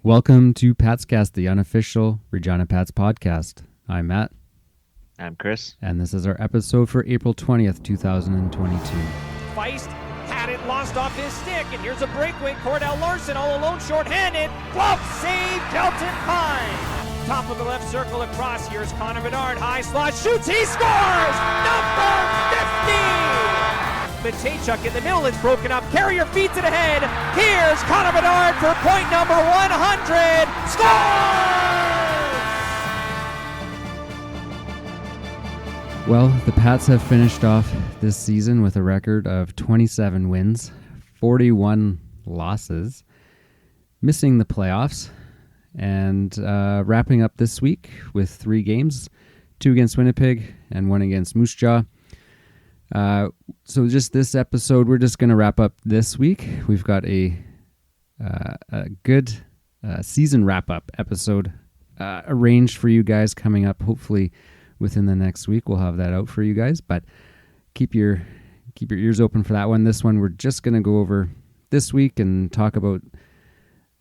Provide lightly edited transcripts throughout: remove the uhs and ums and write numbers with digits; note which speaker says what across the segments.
Speaker 1: Welcome to Patscast, the unofficial Regina Pats podcast. I'm Matt.
Speaker 2: I'm Chris.
Speaker 1: And this is our episode for April 20th, 2022.
Speaker 3: Feist had it, lost off his stick, and here's a breakaway. Cordell Larson all alone, short-handed. Glove save, Delton Pine. Top of the left circle across. Here's Connor Bedard, high slot, shoots, he scores! Number 50! Matejchuk in the middle, it's broken up. Carrier feeds it ahead. Here's Connor Bedard for point number 100. Scores!
Speaker 1: Well, the Pats have finished off this season with a record of 27 wins, 41 losses, missing the playoffs, and wrapping up this week with 3 games, 2 against Winnipeg and 1 against Moose Jaw. So just this episode, we're just going to wrap up this week. We've got a good season wrap-up episode arranged for you guys coming up. Hopefully within the next week, we'll have that out for you guys. But keep your ears open for that one. This one, we're just going to go over this week and talk about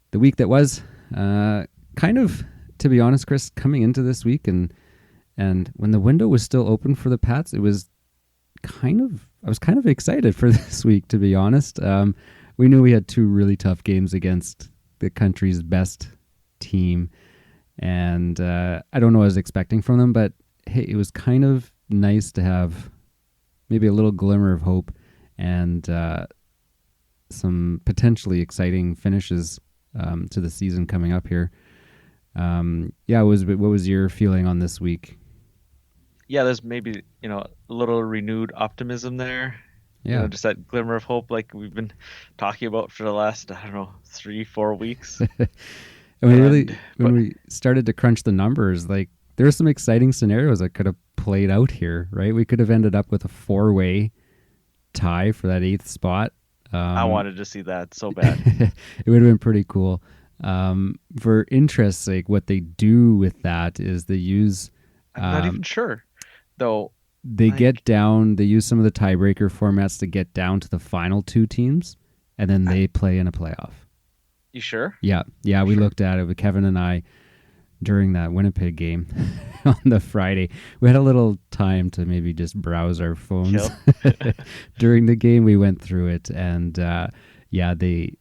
Speaker 1: the week that was. Kind of, to be honest, Chris, coming into this week and when the window was still open for the Pats, I was kind of excited for this week, to be honest. We knew we had 2 really tough games against the country's best team, and I don't know what I was expecting from them, but hey, it was kind of nice to have maybe a little glimmer of hope and some potentially exciting finishes to the season coming up here. What was your feeling on this week?
Speaker 2: Yeah, there's maybe, a little renewed optimism there.
Speaker 1: Yeah.
Speaker 2: Just that glimmer of hope like we've been talking about for the last, 3-4 weeks.
Speaker 1: And when we started to crunch the numbers, like there were some exciting scenarios that could have played out here, right? We could have ended up with a 4-way tie for that 8th spot.
Speaker 2: I wanted to see that so bad.
Speaker 1: It would have been pretty cool. For interest's sake, what they do with that is they use...
Speaker 2: I'm not even sure, though.
Speaker 1: They get down, they use some of the tiebreaker formats to get down to the final 2 teams, and then they play in a playoff.
Speaker 2: You sure?
Speaker 1: Yeah, we looked at it with Kevin and I during that Winnipeg game on the Friday. We had a little time to maybe just browse our phones. During the game, we went through it, and they,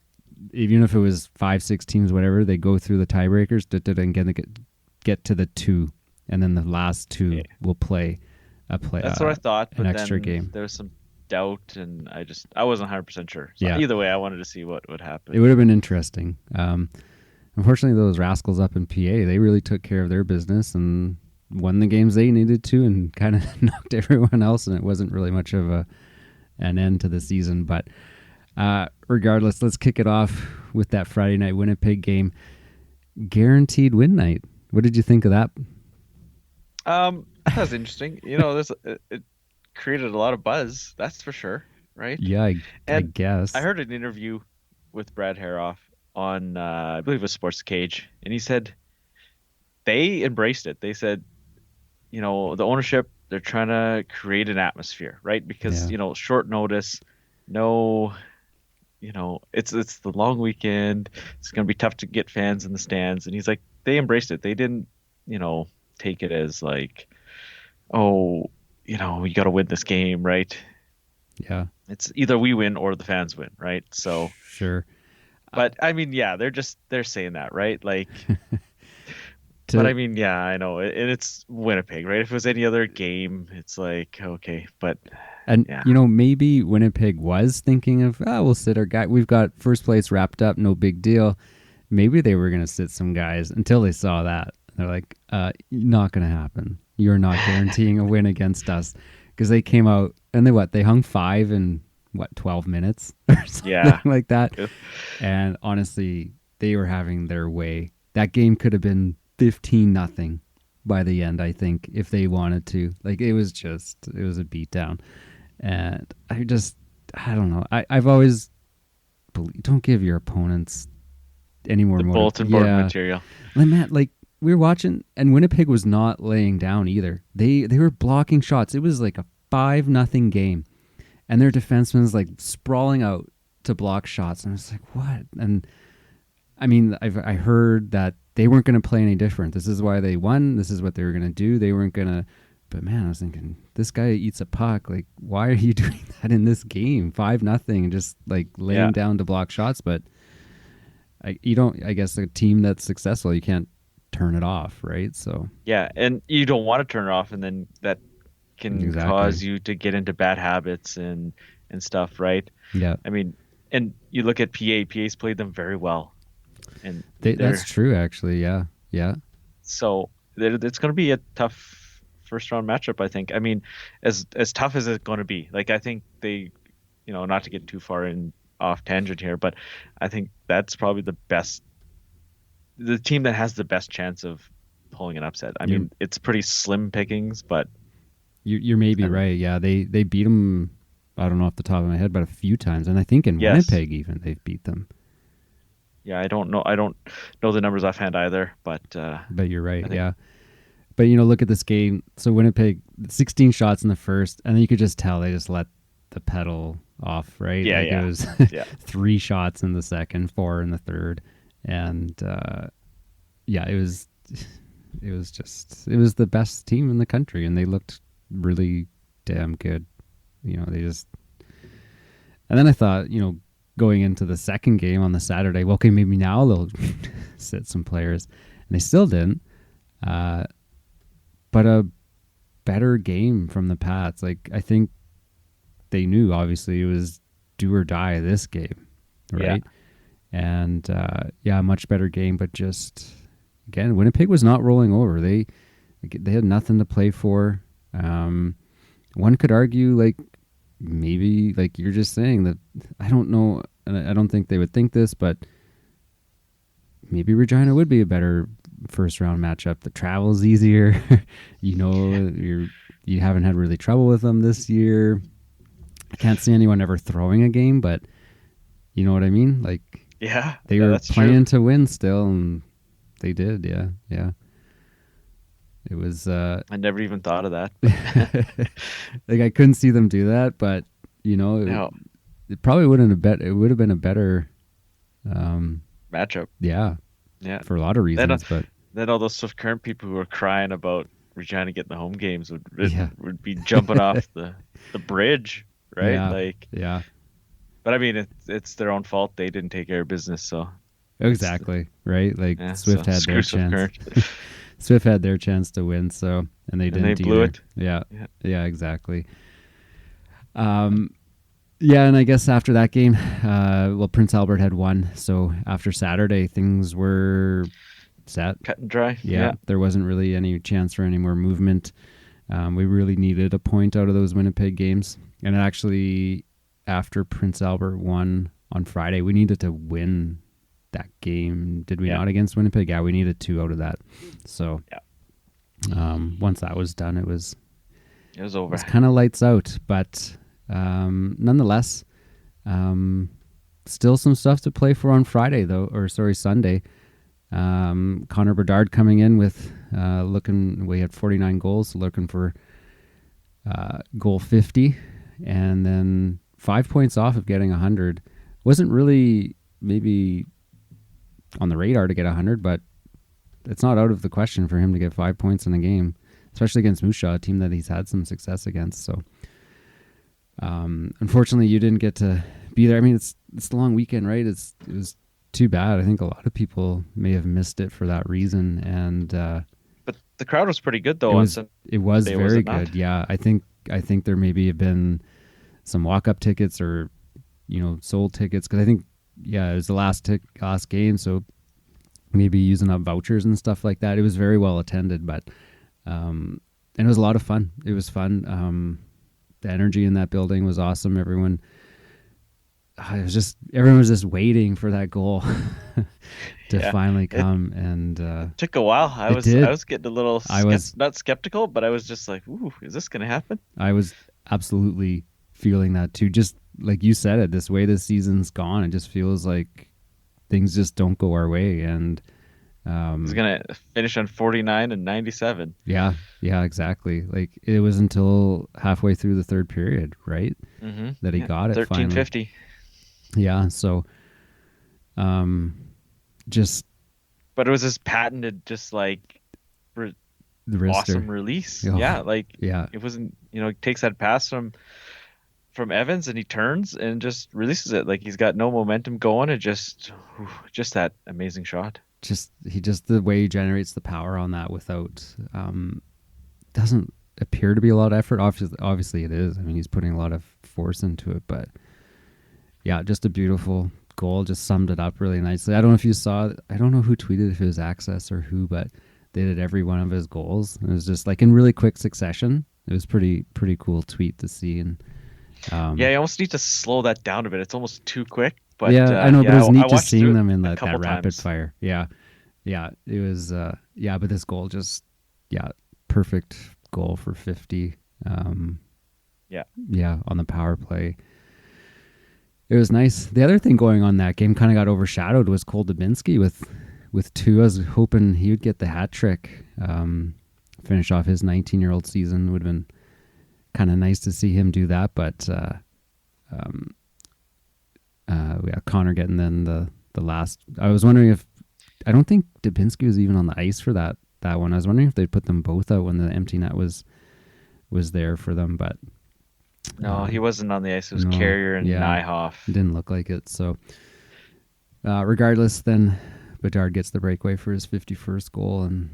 Speaker 1: even if it was 5-6 teams, whatever, they go through the tiebreakers and get to the 2. And then the last 2 will play a play.
Speaker 2: That's what I thought. But
Speaker 1: an extra
Speaker 2: then
Speaker 1: game.
Speaker 2: There was some doubt, and I wasn't 100% sure. So either way, I wanted to see what would happen.
Speaker 1: It would have been interesting. Unfortunately, those rascals up in PA, they really took care of their business and won the games they needed to, and kind of knocked everyone else. And it wasn't really much of an end to the season. But regardless, let's kick it off with that Friday night Winnipeg game. Guaranteed win night. What did you think of that?
Speaker 2: That was interesting. It created a lot of buzz, that's for sure, right?
Speaker 1: Yeah, I guess.
Speaker 2: I heard an interview with Brad Haroff on, I believe it was Sports Cage, and he said they embraced it. They said, the ownership, they're trying to create an atmosphere, right? Because, short notice, no, it's the long weekend. It's going to be tough to get fans in the stands. And he's like, they embraced it. They didn't, take it as like, we got to win this game, right?
Speaker 1: Yeah.
Speaker 2: It's either we win or the fans win, right? So
Speaker 1: sure.
Speaker 2: But I mean, they're saying that, right? Like, but I mean, I know, and it's Winnipeg, right? If it was any other game, it's like, okay, but
Speaker 1: maybe Winnipeg was thinking of, we'll sit our guy. We've got first place wrapped up, no big deal. Maybe they were going to sit some guys until they saw that. They're like, not going to happen. You're not guaranteeing a win against us. Because they came out and they hung 5 in 12 minutes or something like that. And honestly, they were having their way. That game could have been 15-0 by the end, I think, if they wanted to. Like, it was a beatdown. And I don't know. I've always don't give your opponents any more
Speaker 2: bulletin board material.
Speaker 1: Matt, like, we were watching, and Winnipeg was not laying down either. They were blocking shots. It was like a 5-0 game, and their defenseman's like sprawling out to block shots. And I was like, what? And I mean, I heard that they weren't going to play any different. This is why they won. This is what they were going to do. They weren't going to. But man, I was thinking, this guy eats a puck. Like, why are you doing that in this game? 5-0 and just like laying down to block shots. But you don't. I guess a team that's successful, you can't turn it off, right? So
Speaker 2: yeah, and you don't want to turn it off, and then that can cause you to get into bad habits and stuff, right?
Speaker 1: Yeah.
Speaker 2: I mean, and you look at PA. PA's played them very well, and
Speaker 1: that's true, actually. Yeah, yeah.
Speaker 2: So it's going to be a tough first round matchup, I think. I mean, as tough as it's going to be. Like, I think they, not to get too far off tangent here, but I think that's probably the team that has the best chance of pulling an upset. I mean, it's pretty slim pickings, but
Speaker 1: you're maybe right. Yeah, they beat them. I don't know off the top of my head, but a few times, and I think in Winnipeg even they've beat them.
Speaker 2: Yeah, I don't know the numbers offhand either, but
Speaker 1: you're right. Yeah. But, look at this game. So Winnipeg, 16 shots in the first, and then you could just tell they just let the pedal off, right?
Speaker 2: Yeah,
Speaker 1: It was 3 shots in the second, 4 in the third. And, it was the best team in the country, and they looked really damn good. They just... And then I thought, going into the second game on the Saturday, well, okay, maybe now they'll sit some players. And they still didn't. But a better game from the Pats. Like, I think they knew, obviously, it was do or die this game, right? Yeah. And, a much better game, but just, again, Winnipeg was not rolling over. They had nothing to play for. One could argue, like, maybe, like you're just saying, that, I don't know, and I don't think they would think this, but maybe Regina would be a better first round matchup. The travel's easier. You haven't had really trouble with them this year. I can't see anyone ever throwing a game, but you know what I mean? Like, they were playing to win still, and they did. Yeah. It was
Speaker 2: I never even thought of that.
Speaker 1: Like, I couldn't see them do that, but it probably wouldn't have it would have been a better
Speaker 2: matchup.
Speaker 1: Yeah, for a lot of reasons. But
Speaker 2: then all those Swift Current people who were crying about Regina getting the home games would be jumping off the bridge, right? But I mean, it's their own fault. They didn't take care of business, so
Speaker 1: exactly right. Like, Swift had their chance. Swift had their chance to win, so and they didn't.
Speaker 2: And they blew it.
Speaker 1: Yeah, exactly. And I guess after that game, Prince Albert had won. So after Saturday, things were set.
Speaker 2: Cut and dry.
Speaker 1: Yeah. There wasn't really any chance for any more movement. We really needed a point out of those Winnipeg games. And actually, after Prince Albert won on Friday, we needed to win that game. Did we not against Winnipeg? Yeah, we needed 2 out of that. So once that was done, it was over. It was kind of lights out, but nonetheless, still some stuff to play for on Friday, Sunday. Connor Bedard coming in with we had 49 goals, looking for goal 50, and then 5 points off of getting 100. Wasn't really maybe on the radar to get 100, but it's not out of the question for him to get 5 points in a game, especially against Moose Jaw, a team that he's had some success against. So unfortunately, you didn't get to be there. I mean, it's the long weekend, right? It was too bad. I think a lot of people may have missed it for that reason. And
Speaker 2: but the crowd was pretty good, though.
Speaker 1: It was very good. Yeah, I think there maybe have been some walk-up tickets or sold tickets, because I think it was the last game, so maybe using up vouchers and stuff like that. It was very well attended, but and it was a lot of fun. It was fun. The energy in that building was awesome. Everyone was just waiting for that goal to finally come. And
Speaker 2: it took a while. I was getting a little not skeptical, but I was just like, ooh, is this going to happen?
Speaker 1: I was absolutely feeling that too. Just like you said it, this way this season's gone, it just feels like things just don't go our way. And
Speaker 2: it's going to finish on 49 and 97.
Speaker 1: Yeah, exactly. Like, it was until halfway through the third period, right?
Speaker 2: Mm-hmm.
Speaker 1: That he got it
Speaker 2: 13:50.
Speaker 1: Yeah, so just
Speaker 2: But it was this patented, just like re-
Speaker 1: the wrister.
Speaker 2: awesome release.
Speaker 1: Oh,
Speaker 2: Yeah, like
Speaker 1: yeah.
Speaker 2: it wasn't. He takes that pass from Evans and he turns and just releases it. Like he's got no momentum going. It just that amazing shot.
Speaker 1: Just the way he generates the power on that without doesn't appear to be a lot of effort. Obviously it is. I mean, he's putting a lot of force into it, but yeah, just a beautiful goal. Just summed it up really nicely. I don't know if you saw. I don't know who tweeted, if it was Access or who, but they did every one of his goals. It was just like in really quick succession. It was pretty cool tweet to see. And
Speaker 2: yeah, you almost need to slow that down a bit. It's almost too quick. But
Speaker 1: yeah, I know, but it was neat just
Speaker 2: watched
Speaker 1: seeing
Speaker 2: it
Speaker 1: them in
Speaker 2: a
Speaker 1: that
Speaker 2: couple
Speaker 1: rapid
Speaker 2: times.
Speaker 1: fire. Yeah, it was. But this goal just, perfect goal for 50. Yeah, on the power play. It was nice. The other thing going on that game kind of got overshadowed was Cole Dubinsky with 2. I was hoping he would get the hat trick, finish off his 19-year-old season. Would have been kind of nice to see him do that, but Connor getting then the last. I was wondering if, I don't think Dubinsky was even on the ice for that one. I was wondering if they'd put them both out when the empty net was there for them, but
Speaker 2: no, he wasn't on the ice. It was Carrier and Nyhoff.
Speaker 1: It didn't look like it. So regardless, then Bedard gets the breakaway for his 51st goal, and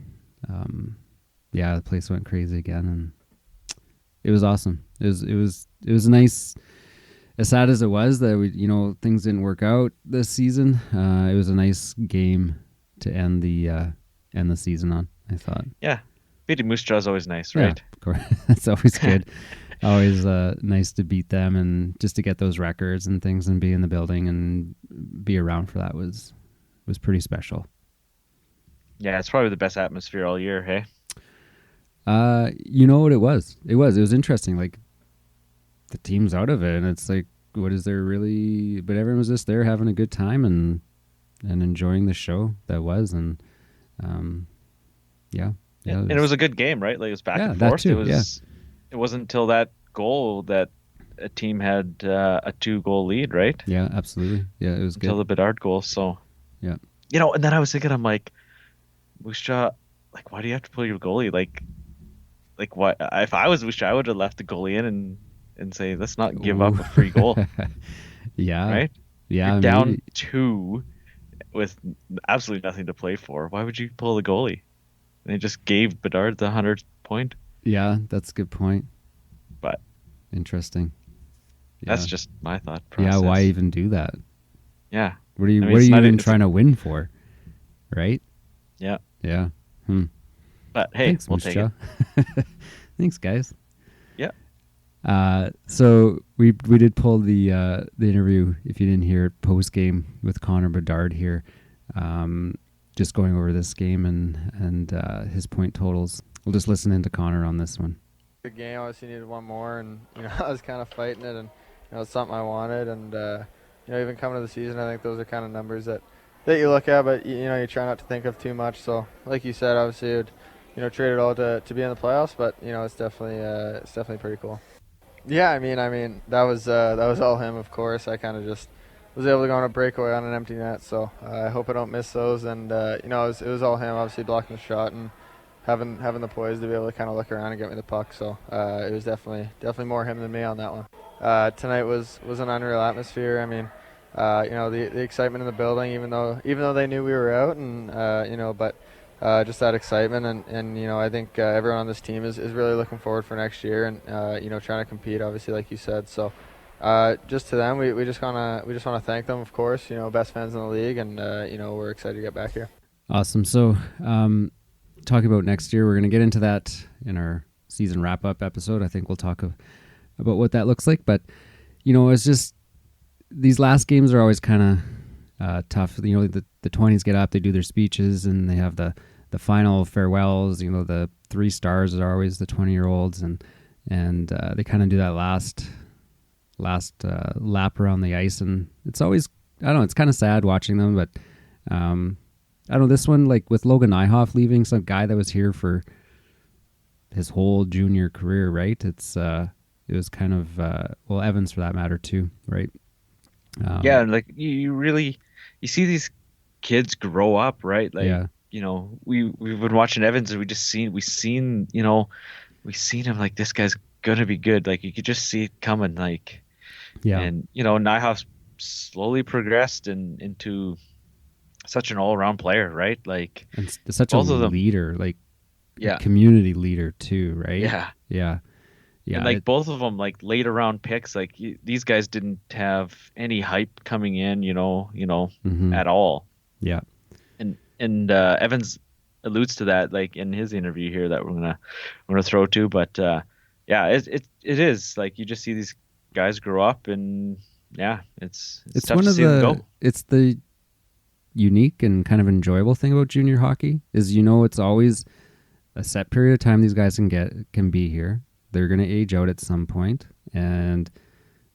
Speaker 1: the place went crazy again, and it was awesome. It was nice. As sad as it was that things didn't work out this season, it was a nice game to end the season on, I thought.
Speaker 2: Yeah, beating Moose Jaw is always nice, right?
Speaker 1: Yeah, of course. That's always good. Always nice to beat them, and just to get those records and things and be in the building and be around for that was pretty special.
Speaker 2: Yeah, it's probably the best atmosphere all year, hey?
Speaker 1: You know what it was? It was interesting. Like, the team's out of it, and it's like, what is there really? But everyone was just there having a good time and enjoying the show that was, and
Speaker 2: and it was a good game, right? Like, it was back and
Speaker 1: that
Speaker 2: forth.
Speaker 1: too,
Speaker 2: It wasn't until that goal that a team had a 2-goal lead, right?
Speaker 1: Yeah, absolutely. Yeah, it was
Speaker 2: until
Speaker 1: good.
Speaker 2: the Bedard goal. So
Speaker 1: yeah,
Speaker 2: and then I was thinking, I'm like, Moose Jaw, like, why do you have to pull your goalie? Like what? If I was Moose Jaw, I would have left the goalie in and say, let's not give up a free goal.
Speaker 1: Yeah,
Speaker 2: right.
Speaker 1: Yeah,
Speaker 2: you're down 2 with absolutely nothing to play for. Why would you pull the goalie? And they just gave Bedard the 100th point.
Speaker 1: Yeah, that's a good point.
Speaker 2: But
Speaker 1: interesting.
Speaker 2: That's just my thought process.
Speaker 1: Yeah, why even do that?
Speaker 2: Yeah.
Speaker 1: What are you even trying to win for? Right?
Speaker 2: Yeah.
Speaker 1: Yeah.
Speaker 2: But hey,
Speaker 1: thanks,
Speaker 2: we'll take it.
Speaker 1: Thanks, guys.
Speaker 2: Yeah.
Speaker 1: So we did pull the interview, if you didn't hear it, post game with Connor Bedard here, just going over this game and his point totals. We'll just listen into Connor on this one.
Speaker 4: Good game. Obviously needed one more, and I was kind of fighting it, and it's something I wanted, and even coming to the season, I think those are kind of numbers that you look at, but you try not to think of too much. So like you said, obviously it would trade it all to be in the playoffs, but it's definitely pretty cool. Yeah, I mean that was all him, of course. I kind of just was able to go on a breakaway on an empty net, so I hope I don't miss those. And it was all him, obviously blocking the shot and having the poise to be able to kind of look around and get me the puck. So it was definitely more him than me on that one. Tonight was an unreal atmosphere. I mean, the excitement in the building, even though they knew we were out, and but just that excitement, and I think everyone on this team is really looking forward for next year, and trying to compete, obviously, like you said. So just to them, we just want to thank them, of course. Best fans in the league, and we're excited to get back here. Awesome.
Speaker 1: So talking about next year, we're going to get into that in our season wrap-up episode. I think we'll talk about what that looks like, but it's just these last games are always kind of tough. The 20s get up, they do their speeches, and they have the final farewells. The 3 stars are always the 20-year-olds, and they kind of do that last lap around the ice, and it's always, I don't know, it's kind of sad watching them, but I don't know, this one, like with Logan Nyhoff leaving, some guy that was here for his whole junior career, right? It was kind of Evans for that matter too, right?
Speaker 2: Yeah, like you see these kids grow up, right? Like,
Speaker 1: Yeah.
Speaker 2: we've been watching Evans and we seen him like this guy's gonna be good. Like you could just see it coming. Like,
Speaker 1: Yeah.
Speaker 2: and Nyhoff's slowly progressed into such an all-around player, right? Like
Speaker 1: And such a
Speaker 2: both of them,
Speaker 1: leader, like
Speaker 2: yeah,
Speaker 1: a community leader too, right?
Speaker 2: yeah.
Speaker 1: Yeah. Yeah.
Speaker 2: And like both of them, like later round picks, like these guys didn't have any hype coming in,
Speaker 1: Mhm.
Speaker 2: at all.
Speaker 1: Yeah.
Speaker 2: And Evans alludes to that, like in his interview here that we're gonna throw to. But yeah, it is like you just see these guys grow up, and yeah, it's tough
Speaker 1: one
Speaker 2: to
Speaker 1: of
Speaker 2: see them
Speaker 1: the
Speaker 2: go.
Speaker 1: it's the unique and kind of enjoyable thing about junior hockey is it's always a set period of time these guys can be here. They're going to age out at some point, and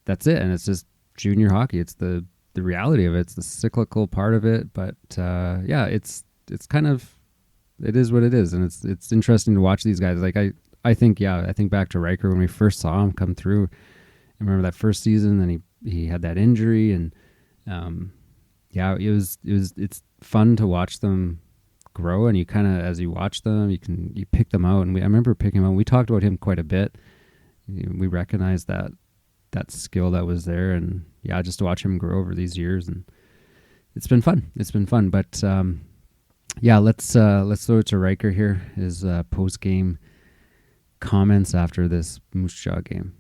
Speaker 1: that's it. And it's just junior hockey. It's the reality of it. It's the cyclical part of it. But yeah, it's kind of, it is what it is, and it's interesting to watch these guys. Like I think back to Riker when we first saw him come through. I remember that first season, and he had that injury, and yeah, it's fun to watch them grow, and you kind of, as you watch them, you pick them out. And I remember picking him out. We talked about him quite a bit. We recognized that skill that was there, and yeah, just to watch him grow over these years, and it's been fun. But yeah, let's throw it to Riker here. His post game comments after this Moose Jaw game.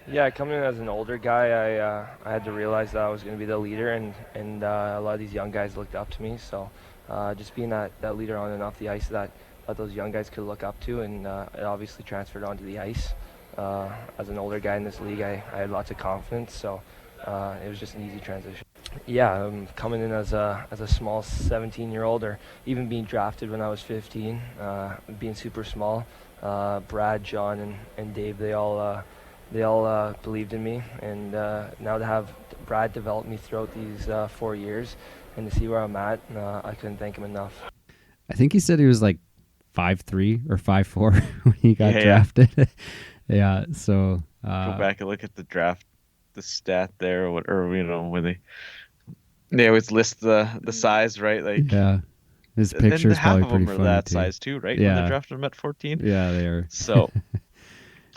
Speaker 5: Yeah, coming in as an older guy, I had to realize that I was going to be the leader, and a lot of these young guys looked up to me. So just being that leader on and off the ice that those young guys could look up to, and it obviously transferred onto the ice. As an older guy in this league, I had lots of confidence, so it was just an easy transition. Yeah, coming in as a small 17-year-old, or even being drafted when I was 15, being super small. Brad, John, and Dave, they all believed in me, and now to have Brad develop me throughout these 4 years and to see where I'm at, I couldn't thank him enough.
Speaker 1: I think he said he was like 5'3" or 5'4" when he got drafted. Yeah, so
Speaker 2: go back and look at the draft, the stat there, or when they always list the size, right? Like,
Speaker 1: yeah, his picture's probably pretty funny. Half of them
Speaker 2: are that size too, right?
Speaker 1: Yeah.
Speaker 2: When they drafted him at 14.
Speaker 1: Yeah, they are.
Speaker 2: So,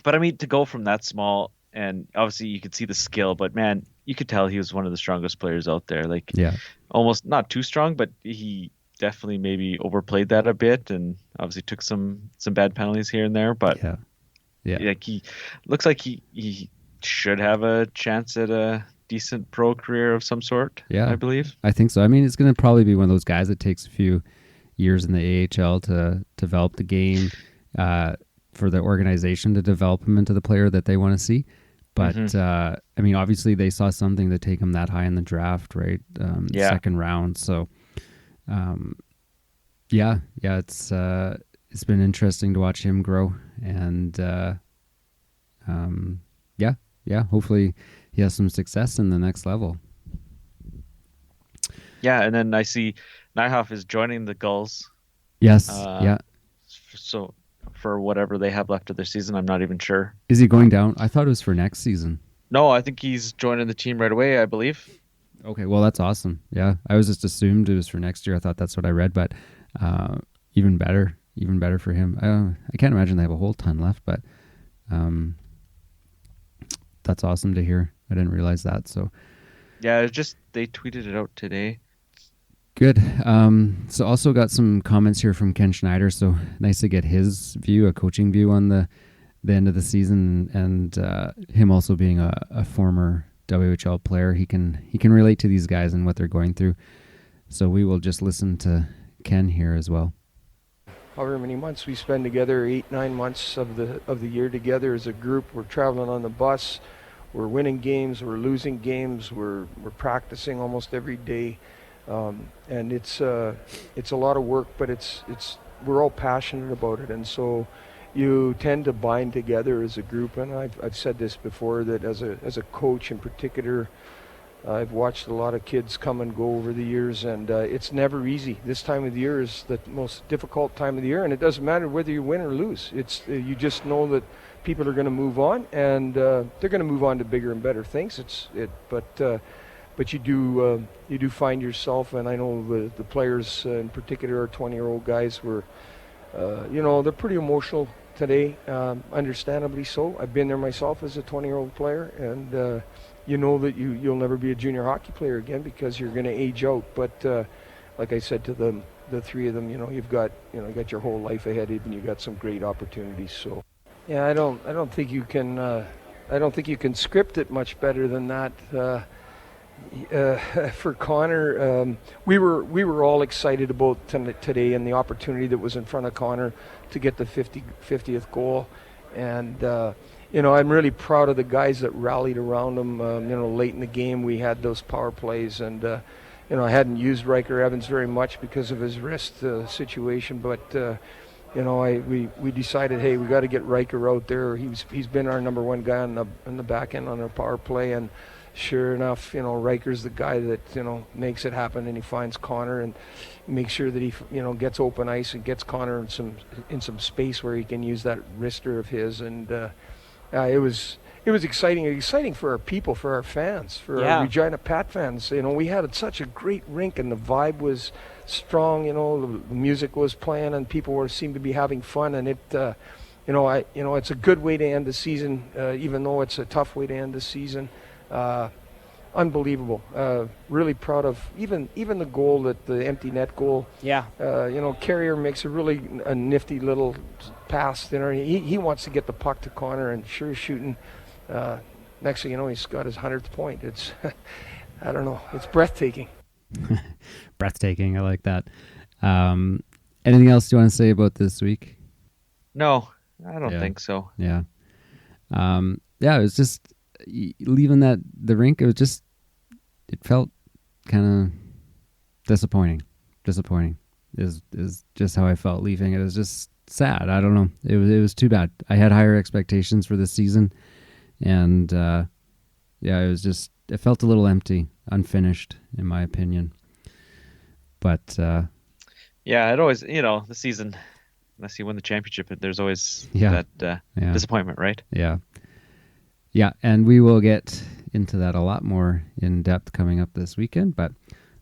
Speaker 2: but I mean, to go from that small, and obviously you could see the skill, but man, you could tell he was one of the strongest players out there. Like,
Speaker 1: yeah,
Speaker 2: almost not too strong, but he definitely maybe overplayed that a bit, and obviously took some bad penalties here and there. But yeah, like he looks like he should have a chance at a decent pro career of some sort. Yeah, I believe.
Speaker 1: I think so. I mean, it's going to probably be one of those guys that takes a few years in the AHL to develop the game, for the organization to develop him into the player that they want to see. But I mean, obviously they saw something to take him that high in the draft, right? Second round. So yeah, it's been interesting to watch him grow, and hopefully he has some success in the next level.
Speaker 2: Yeah, and then I see Nyhoff is joining the Gulls.
Speaker 1: Yes.
Speaker 2: So for whatever they have left of their season, I'm not even sure.
Speaker 1: Is he going down? I thought it was for next season.
Speaker 2: No, I think he's joining the team right away, I believe.
Speaker 1: Okay, well, that's awesome. Yeah, I was just assumed it was for next year. I thought that's what I read, but even better for him. I can't imagine they have a whole ton left, but that's awesome to hear. I didn't realize that. So
Speaker 2: yeah, they tweeted it out today.
Speaker 1: Good. So also got some comments here from Ken Schneider. So nice to get his view, a coaching view on the end of the season, and him also being a former WHL player. He can relate to these guys and what they're going through. So we will just listen to Ken here as well.
Speaker 6: However many months we spend together, 8-9 months of the year together as a group. We're traveling on the bus. We're winning games. We're losing games. We're practicing almost every day. And it's a lot of work, but we're all passionate about it, and so you tend to bind together as a group. And I've said this before, that as a coach in particular, I've watched a lot of kids come and go over the years, and it's never easy. This time of the year is the most difficult time of the year, and it doesn't matter whether you win or lose. It's you just know that people are going to move on, and they're going to move on to bigger and better things. But but you do find yourself, and I know the players in particular, our 20-year-old guys were, they're pretty emotional today, understandably so. I've been there myself as a 20-year-old player, and you know that you'll never be a junior hockey player again because you're going to age out. But like I said to them, the three of them, you've got your whole life ahead of you, and you've got some great opportunities. So, yeah, I don't think you can script it much better than that. For Connor, we were all excited about today and the opportunity that was in front of Connor to get the 50th goal, and I'm really proud of the guys that rallied around him. Late in the game we had those power plays, and I hadn't used Riker Evans very much because of his wrist situation, but we decided, hey, we got to get Riker out there. He's been our number one guy on the back end on our power play, and sure enough, Riker's the guy that makes it happen, and he finds Connor and makes sure that he gets open ice and gets Connor in some space where he can use that wrister of his, and it was exciting for our people, for our fans, for our Regina Pat fans. We had such a great rink, and the vibe was strong. The music was playing, and people seemed to be having fun. And it, it's a good way to end the season, even though it's a tough way to end the season. Unbelievable. Really proud of even the goal, the empty net goal.
Speaker 3: Yeah.
Speaker 6: Carrier makes a nifty little pass. He wants to get the puck to Connor, and sure shooting. Next thing you know, he's got his 100th point. It's, I don't know, it's breathtaking.
Speaker 1: Breathtaking. I like that. Anything else you want to say about this week?
Speaker 2: No, I don't think so.
Speaker 1: Yeah. It was just leaving the rink. It felt kind of disappointing. Disappointing is just how I felt leaving. It was just sad. I don't know. It was too bad. I had higher expectations for this season, and it felt a little empty, unfinished, in my opinion. But
Speaker 2: it always, the season, unless you win the championship, there's always that disappointment, right?
Speaker 1: Yeah, and we will get into that a lot more in depth coming up this weekend, but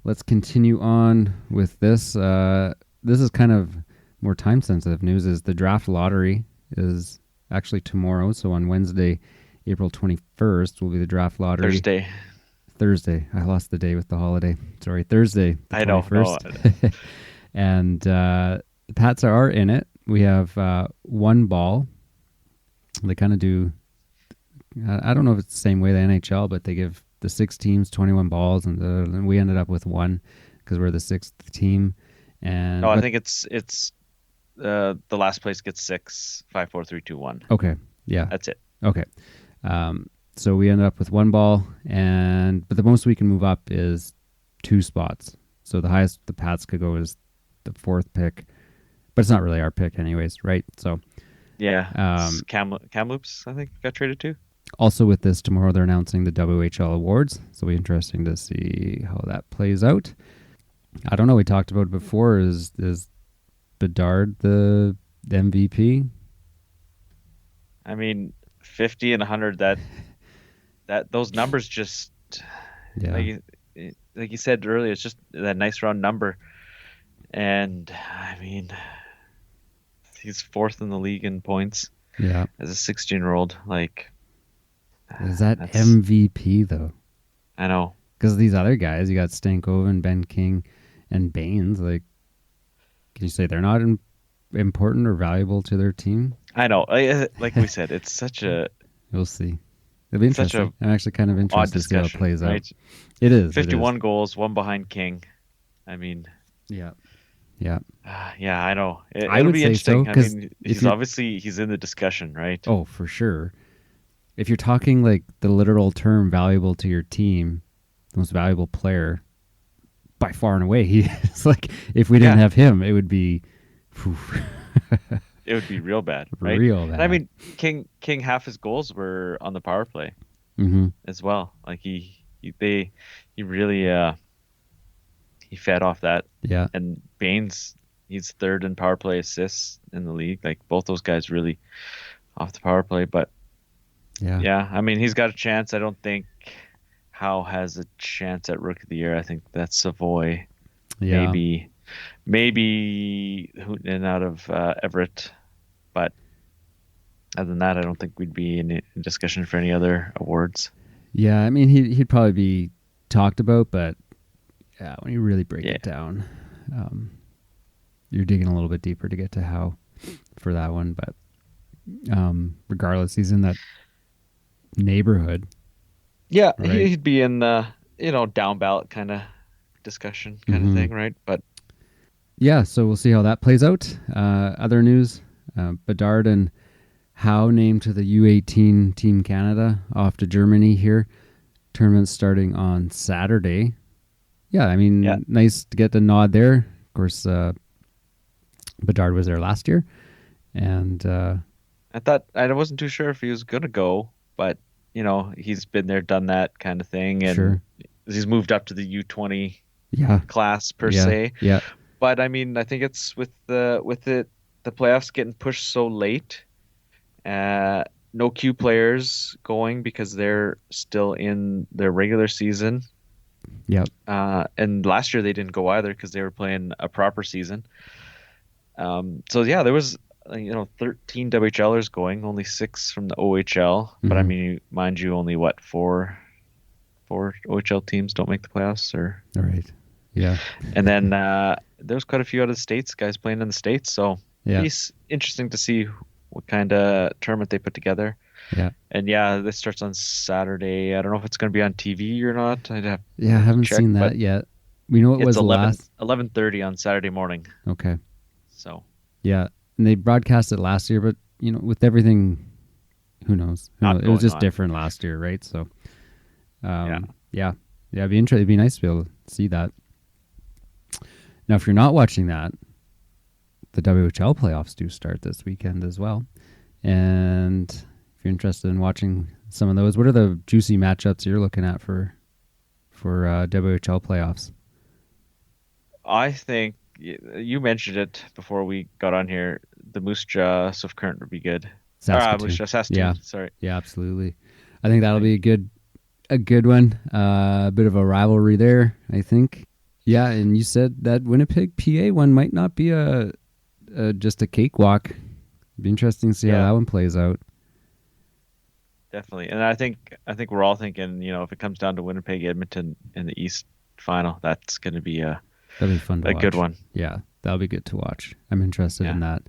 Speaker 1: let's continue on with this. This is kind of more time-sensitive news. Is the draft lottery is actually tomorrow, so on Wednesday, April 21st will be the draft lottery. Thursday. I lost the day with the holiday. Sorry, Thursday, the 21st. I know. And the Pats are in it. We have one ball. They kind of do... I don't know if it's the same way the NHL, but they give the 6 teams 21 balls, and we ended up with one because we're the 6th team. And
Speaker 2: I think it's the last place gets 6, 5, 4, 3, 2, 1.
Speaker 1: Okay, yeah,
Speaker 2: that's it.
Speaker 1: Okay, so we ended up with one ball, but the most we can move up is 2 spots. So the highest the Pats could go is the 4th pick, but it's not really our pick, anyways, right? So
Speaker 2: Kamloops, I think, got traded too.
Speaker 1: Also with this, tomorrow they're announcing the WHL awards, so it'll be interesting to see how that plays out. I don't know, we talked about it before, is Bedard the MVP?
Speaker 2: I mean, 50 and 100, that those numbers just, like you said earlier, it's just that nice round number. And, I mean, he's 4th in the league in points as a 16-year-old.
Speaker 1: Is that MVP, though?
Speaker 2: I know.
Speaker 1: Because these other guys, you got Stankoven, Ben King, and Baines. Can you say they're not important or valuable to their team?
Speaker 2: I know. Like we said, it's such a...
Speaker 1: We'll see. It'll be interesting. I'm actually kind of interested to see how it plays out. It is.
Speaker 2: 51 goals, 1 behind King. I mean...
Speaker 1: Yeah.
Speaker 2: I know.
Speaker 1: I
Speaker 2: would be interesting.
Speaker 1: So,
Speaker 2: I mean, he's in the discussion, right?
Speaker 1: Oh, for sure. If you're talking the literal term valuable to your team, the most valuable player, by far and away, he is. If we didn't have him, it would be...
Speaker 2: It would be real bad, right?
Speaker 1: Real bad.
Speaker 2: And I mean, King, half his goals were on the power play as well. He really he fed off that.
Speaker 1: Yeah.
Speaker 2: And Baines, he's 3rd in power play assists in the league. Both those guys really off the power play. But I mean, he's got a chance. I don't think Howe has a chance at Rookie of the Year. I think that's Savoy.
Speaker 1: Yeah.
Speaker 2: Maybe Hooten out of Everett. But other than that, I don't think we'd be in discussion for any other awards.
Speaker 1: Yeah, I mean, he'd probably be talked about, but yeah, when you really break it down, you're digging a little bit deeper to get to Howe for that one. But regardless, he's in that neighborhood.
Speaker 2: Yeah,
Speaker 1: right?
Speaker 2: he'd be in the down ballot kind of discussion kind of thing, right? But
Speaker 1: yeah, so we'll see how that plays out. Other news: Bedard and Howe named to the U18 Team Canada off to Germany here. Tournament starting on Saturday. Yeah, I mean, nice to get the nod there. Of course, Bedard was there last year, and
Speaker 2: I wasn't too sure if he was gonna go, but he's been there, done that kind of thing, and he's moved up to the U20 class per se.
Speaker 1: Yeah.
Speaker 2: But I mean, I think it's with the playoffs getting pushed so late. No Q players going because they're still in their regular season.
Speaker 1: Yep.
Speaker 2: And last year they didn't go either because they were playing a proper season. So yeah, there was 13 WHLers going, only 6 from the OHL. But I mean, mind you, only four OHL teams don't make the playoffs, or
Speaker 1: all right. Yeah.
Speaker 2: And then there's quite a few out of the States, guys playing in the States. So it's interesting to see what kind of tournament they put together.
Speaker 1: Yeah.
Speaker 2: And this starts on Saturday. I don't know if it's going to be on TV or not. I
Speaker 1: haven't seen that yet. We know it was
Speaker 2: 11:30 on Saturday morning.
Speaker 1: Okay.
Speaker 2: So.
Speaker 1: Yeah, and they broadcast it last year, but with everything, who knows? It was just different last year, right? So, it'd be interesting. It'd be nice to be able to see that. Now, if you're not watching that, the WHL playoffs do start this weekend as well. And if you're interested in watching some of those, what are the juicy matchups you're looking at for WHL playoffs?
Speaker 2: I think you mentioned it before we got on here. The Moose Jaw Swift Current would be good.
Speaker 1: Saskatoon.
Speaker 2: Saskatoon. Sorry.
Speaker 1: Yeah, absolutely. I think that'll be a good one. A bit of a rivalry there, I think. Yeah, and you said that Winnipeg PA one might not be just a cakewalk. It'd be interesting to see how that one plays out.
Speaker 2: Definitely. And I think we're all thinking, if it comes down to Winnipeg Edmonton in the East final, that's going to be
Speaker 1: that'll be fun to watch.
Speaker 2: A good one.
Speaker 1: Yeah, that'll be good to watch. I'm interested in that.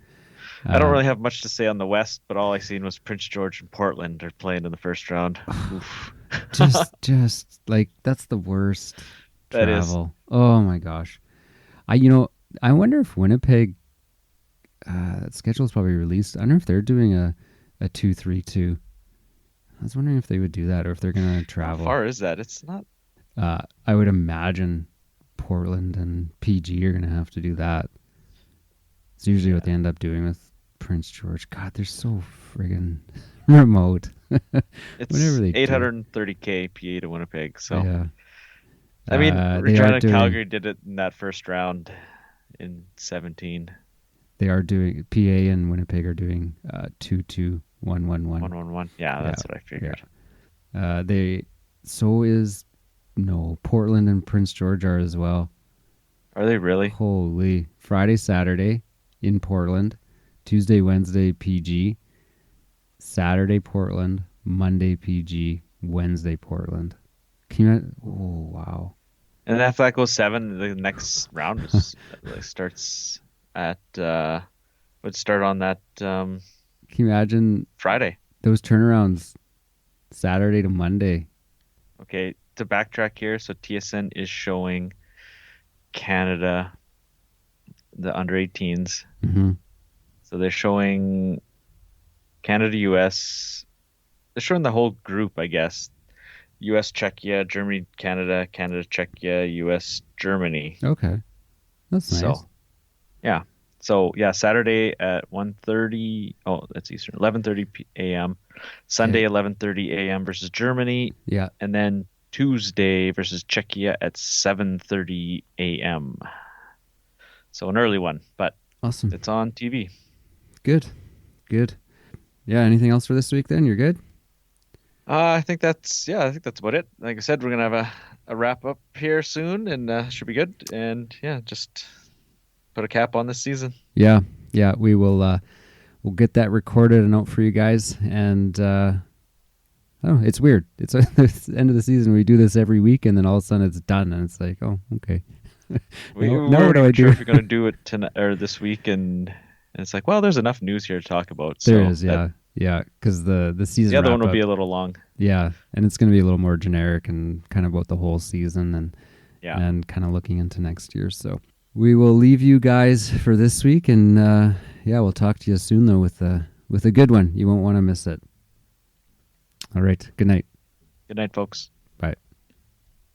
Speaker 2: I don't really have much to say on the West, but all I seen was Prince George and Portland are playing in the first round.
Speaker 1: just like that's the worst
Speaker 2: that
Speaker 1: travel. Is. Oh my gosh. I wonder if Winnipeg schedule is probably released. I wonder if they're doing a 2-3-2. I was wondering if they would do that or if they're going to travel.
Speaker 2: How far is that? It's not.
Speaker 1: I would imagine Portland and PG are going to have to do that. It's usually what they end up doing with Prince George. God, they're so friggin' remote.
Speaker 2: It's 830K PA to Winnipeg. So,
Speaker 1: yeah.
Speaker 2: I mean, Regina and Calgary did it in that first round in 2017.
Speaker 1: They are doing, PA and Winnipeg are doing 2-2-1-1-1.
Speaker 2: 1-1-1. Yeah, that's what I figured.
Speaker 1: Yeah. Portland and Prince George are as well.
Speaker 2: Are they really?
Speaker 1: Holy. Friday, Saturday in Portland. Tuesday, Wednesday, PG. Saturday, Portland. Monday, PG. Wednesday, Portland. Oh, wow.
Speaker 2: And if that goes 7, the next round starts at would start on that
Speaker 1: can you imagine
Speaker 2: Friday?
Speaker 1: Those turnarounds Saturday to Monday.
Speaker 2: Okay, to backtrack here, so TSN is showing Canada the under 18s.
Speaker 1: Mm-hmm.
Speaker 2: So they're showing Canada, US. They're showing the whole group, I guess. US, Czechia, Germany, Canada, Canada, Czechia, US, Germany.
Speaker 1: Okay. That's nice.
Speaker 2: So, yeah. So, yeah, Saturday at 1:30. Oh, that's Eastern. 11:30 a.m. Sunday, 11:30 a.m. versus Germany.
Speaker 1: Yeah.
Speaker 2: And then Tuesday versus Czechia at 7:30 a.m. So an early one, but
Speaker 1: awesome.
Speaker 2: It's on TV.
Speaker 1: Good. Yeah, anything else for this week then? You're good?
Speaker 2: I think that's about it. Like I said, we're gonna have a wrap up here soon, and should be good. And yeah, just put a cap on this season.
Speaker 1: Yeah, we will. We'll get that recorded and out for you guys. And oh, it's weird. It's the end of the season. We do this every week, and then all of a sudden it's done, and it's like, oh, okay.
Speaker 2: We
Speaker 1: now what
Speaker 2: weren't
Speaker 1: do I
Speaker 2: even sure
Speaker 1: do?
Speaker 2: if we're gonna do it tonight or this week, and it's like, well, there's enough news here to talk about.
Speaker 1: There
Speaker 2: so
Speaker 1: is, yeah. Yeah, because the season
Speaker 2: The other one will
Speaker 1: wrap-up-
Speaker 2: be a little long.
Speaker 1: Yeah, and it's going to be a little more generic and kind of about the whole season and kind of looking into next year. So we will leave you guys for this week, and we'll talk to you soon though with a good one. You won't want to miss it. All right, good night.
Speaker 2: Good night, folks.